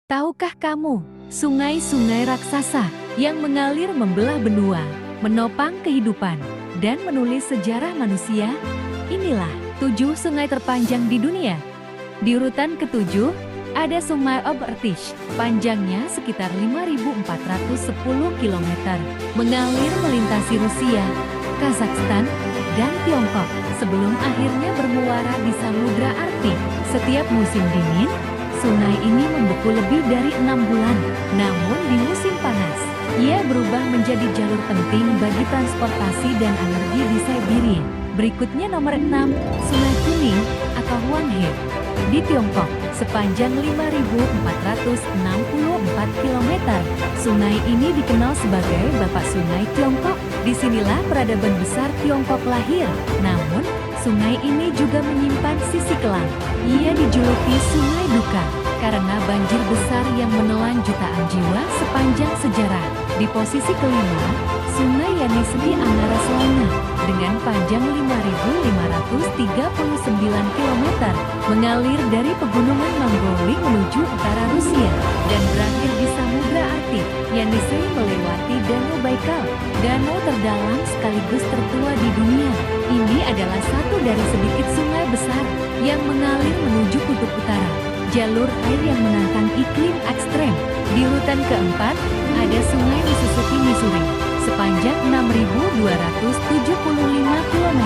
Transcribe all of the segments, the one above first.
Tahukah kamu, sungai-sungai raksasa yang mengalir membelah benua, menopang kehidupan, dan menulis sejarah manusia? Inilah 7 sungai terpanjang di dunia. Di urutan ke-7, ada Sungai Irtysh, panjangnya sekitar 5.410 km, mengalir melintasi Rusia, Kazakhstan, dan Tiongkok, sebelum akhirnya bermuara di Samudra Arktik. Setiap musim dingin, sungai ini membeku lebih dari 6 bulan. Namun di musim panas, ia berubah menjadi jalur penting bagi transportasi dan energi di Siberia. Berikutnya nomor 6, Sungai Kuning atau Hwanghe di Tiongkok, sepanjang 5.464 km. Sungai ini dikenal sebagai Bapak Sungai Tiongkok. Disinilah peradaban besar Tiongkok lahir. Namun, sungai ini juga menyimpan sisi kelam. Ia dijuluki Sungai Duka karena banjir besar yang menelan jutaan jiwa sepanjang sejarah. Di posisi kelima, Sungai Yenisei Angara Selana dengan panjang 5.539 km, mengalir dari pegunungan Mongolia menuju utara Rusia dan berakhir di Samudra Arktik. Yenisei melewati Danau Baikal, danau terdalam sekaligus tertua di dunia. Ini adalah satu dari sedikit sungai besar yang mengalir menuju kutub utara. Jalur air yang menantang iklim ekstrem. Di urutan keempat, ada Sungai Mississippi Missouri, sepanjang 6.275 km.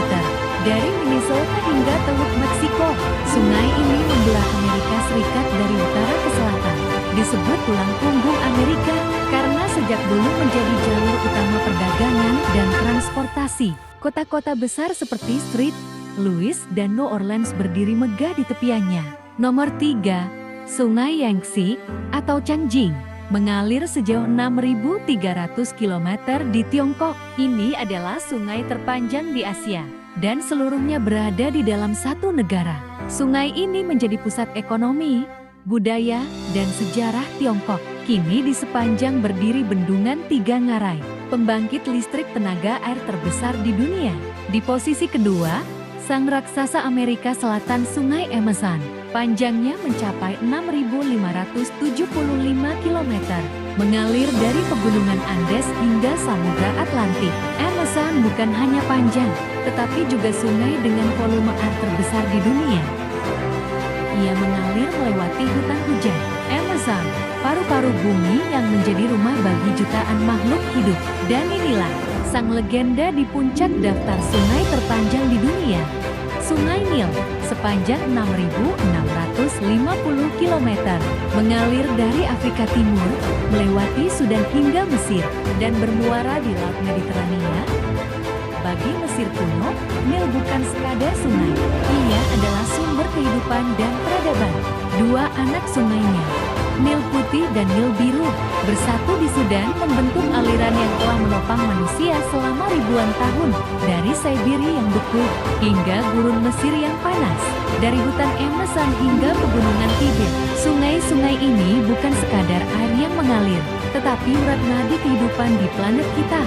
Dari Minnesota hingga Teluk Meksiko, sungai ini membelah Amerika Serikat dari utara ke selatan. Disebut tulang punggung Amerika, karena sejak dulu menjadi jalur utama perdagangan dan transportasi. Kota-kota besar seperti St. Louis dan New Orleans berdiri megah di tepiannya. Nomor 3, Sungai Yangtze atau Changjin, mengalir sejauh 6.300 km di Tiongkok. Ini adalah sungai terpanjang di Asia, dan seluruhnya berada di dalam satu negara. Sungai ini menjadi pusat ekonomi, budaya, dan sejarah Tiongkok. Kini di sepanjang berdiri bendungan Tiga Ngarai, pembangkit listrik tenaga air terbesar di dunia. Di posisi kedua, sang raksasa Amerika Selatan Sungai Amazon, panjangnya mencapai 6.575 km, mengalir dari pegunungan Andes hingga Samudra Atlantik. Amazon bukan hanya panjang, tetapi juga sungai dengan volume air terbesar di dunia. Ia mengalir melewati hutan hujan. Amazon, paru-paru bumi yang menjadi rumah bagi jutaan makhluk hidup. Dan inilah sang legenda di puncak daftar sungai terpanjang di dunia. Sungai Nil, sepanjang 6.650 km, mengalir dari Afrika Timur, melewati Sudan hingga Mesir, dan bermuara di Laut Mediterania. Bagi Mesir kuno, Nil bukan sekadar sungai, ia adalah sumber kehidupan dan peradaban. Dua anak sungainya, Nil Putih dan Nil Biru, bersatu di Sudan membentuk aliran yang telah menopang manusia selama ribuan tahun. Dari Siberia yang beku, hingga gurun Mesir yang panas. Dari hutan Amazon hingga pegunungan Tibet, sungai-sungai ini bukan sekadar air yang mengalir, tetapi urat nadi kehidupan di planet kita.